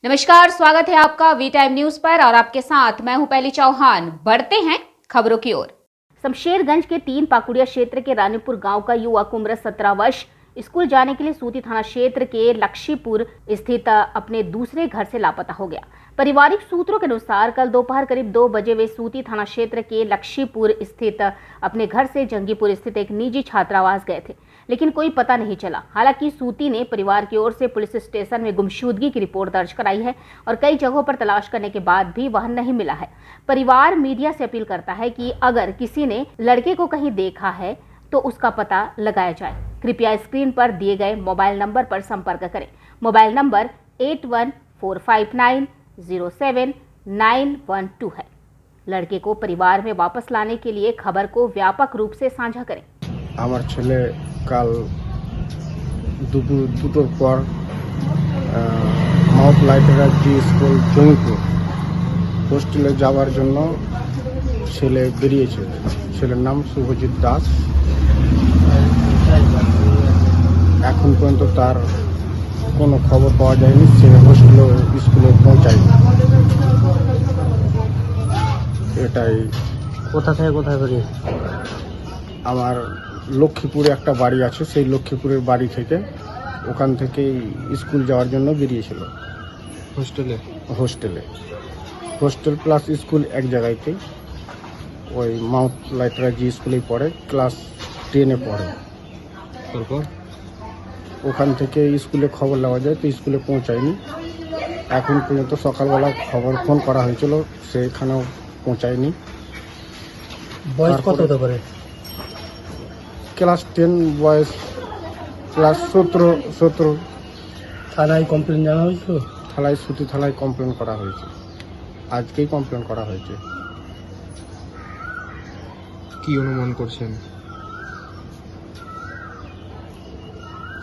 नमस्कार, स्वागत है आपका वी टाइम न्यूज पर और आपके साथ मैं हूं पहली चौहान। बढ़ते हैं खबरों की ओर। शमशेरगंज के 3 पाकुड़िया क्षेत्र के रानीपुर गांव का युवक उम्र 17 वर्ष स्कूल जाने के लिए सूती थाना क्षेत्र के लक्ष्मीपुर स्थित अपने दूसरे घर से लापता हो गया। पारिवारिक सूत्रों के अनुसार कल दोपहर करीब 2 बजे वे सूती थाना क्षेत्र के लक्ष्मीपुर स्थित अपने घर से जंगीपुर स्थित एक निजी छात्रावास गए थे, लेकिन कोई पता नहीं चला। हालांकि सूती ने परिवार की ओर से पुलिस स्टेशन में गुमशुदगी की रिपोर्ट दर्ज कराई है और कई जगहों पर तलाश करने के बाद भी वह नहीं मिला है। परिवार मीडिया से अपील करता है कि अगर किसी ने लड़के को कहीं देखा है तो उसका पता लगाया जाए। कृपया स्क्रीन पर दिए गए मोबाइल नंबर पर संपर्क करें। मोबाइल नंबर 8145907912 है। लड़के को परिवार में वापस लाने के लिए खबर को व्यापक रूप से साझा करें। আমার ছেলে কাল দুটোর পর মাউথ লাইটেরা জি স্কুল জমিপুর হোস্টেলে যাওয়ার জন্য ছেলে বেরিয়েছে। ছেলের নাম শুভজিৎ দাস। এখন পর্যন্ত তার কোনো খবর পাওয়া যায়নি। সে হোস্টেলে স্কুলে পৌঁছায়নি। এটাই। কোথা থেকে কোথায় বেরিয়েছে? আমার লক্ষ্মীপুরে একটা বাড়ি আছে, সেই লক্ষ্মীপুরের বাড়ি থেকে ওখান থেকেই স্কুল যাওয়ার জন্য বেরিয়েছিল। হোস্টেল প্লাস স্কুল এক জায়গাতেই, ওই মাউথ লাইটরা জি স্কুলেই পড়ে, ক্লাস 10-এ পড়ে। তারপর ওখান থেকে স্কুলে খবর নেওয়া যায়, তো স্কুলে পৌঁছায়নি। এখন পর্যন্ত সকালবেলা ফোন করা হয়েছিল, সেখানেও পৌঁছায়নি। বয়স কত হতে পারে? ক্লাস 10 বয়স, ক্লাস 17। থানায় কমপ্লেন জানা হয়েছিল? সুতি থানায় কমপ্লেন করা হয়েছে, আজকেই কমপ্লেন করা হয়েছে। কি অনুমান করছেন?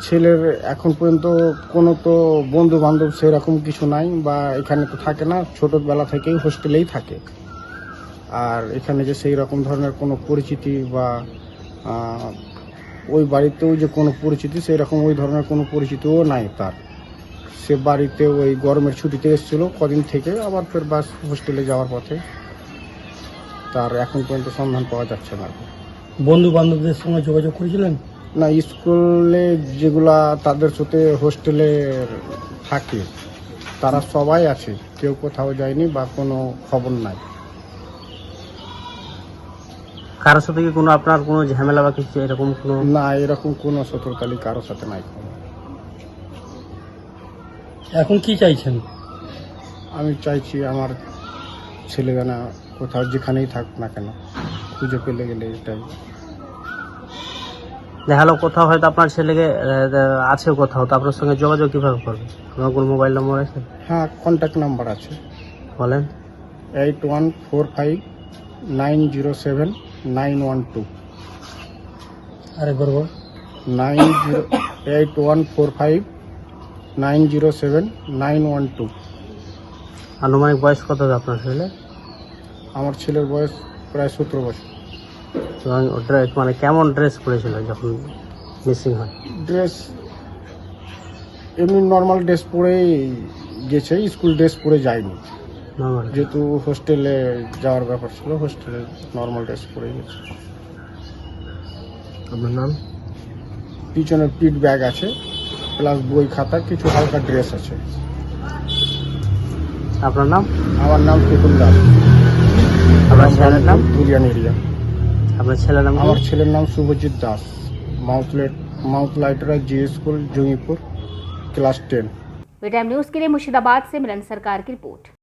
ছেলের এখন পর্যন্ত কোনো তো বন্ধু বান্ধব সেরকম কিছু নাই, বা এখানে তো থাকে না, ছোটবেলা থেকেই হোস্টেলেই থাকে। আর এখানে যে সেই রকম ধরনের কোনো পরিচিতি বা ওই বাড়িতেও যে কোনো পরিচিতি, সেই রকম ওই ধরনের কোনো পরিচিতিও নাই তার। সে বাড়িতে ওই গরমের ছুটিতে এসেছিল কদিন থেকে, আবার ফের বাস হোস্টেলে যাওয়ার পথে। তার এখন পর্যন্ত সন্ধান পাওয়া যাচ্ছে না। বন্ধু বান্ধবদের সঙ্গে যোগাযোগ করেছিলেন? না, স্কুলে যেগুলা তাদের সাথে হোস্টেলে থাকে তারা সবাই আছে, কেউ কোথাও যায়নি বা কোনো খবর নাই। কারোর সাথে কি কোনো আপনার কোনো ঝামেলা বা কিছু এরকম কোনো? না, এরকম কোনো শত্রুতালি কারোর সাথে নাই। এখন কি চাইছেন? আমি চাইছি আমার ছেলে যেন কোথাও যেখানেই থাক না কেন খুঁজে পেলে গেলে, এটাই। দেখালো কোথাও হয়তো আপনার ছেলেকে আছে কোথাও, তো আপনার সঙ্গে যোগাযোগ কিভাবে করবে? আপনার কোনো মোবাইল নম্বর আছে? হ্যাঁ, কন্ট্যাক্ট নাম্বার আছে। বলেন। 8145907912। আরেকবার বল। 8145907912। আনুমানিক বয়স কত হবে আপনার ছেলে? আমার ছেলের বয়স প্রায় 17 বছর। এবং ড্রেস মানে কেমন ড্রেস পরেছিল যখন মিসিং হয়? ড্রেস এমনি নর্মাল ড্রেস পরেই গেছে, স্কুল ড্রেস পরে যায়নি। নর্মাল? যেহেতু হোস্টেলে যাওয়ার ব্যাপার ছিল, হোস্টেলে নর্মাল ড্রেস পরে গেছে। আপনার নাম? পিছনে পিঠ ব্যাগ আছে, প্লাস বই খাতা, কিছু হালকা ড্রেস আছে। আপনার নাম? আমার নাম টুকুন দাস। আপনার ছেলের নাম? দুলিয়ান এরিয়া। আপনার ছেলের নাম? আমার ছেলের নাম শুভজিৎ দাস। माउथ लाइटरा जी school Jangipur, class 10। V time news के लिए मुर्शिदाबाद से मिलन सरकार की रिपोर्ट।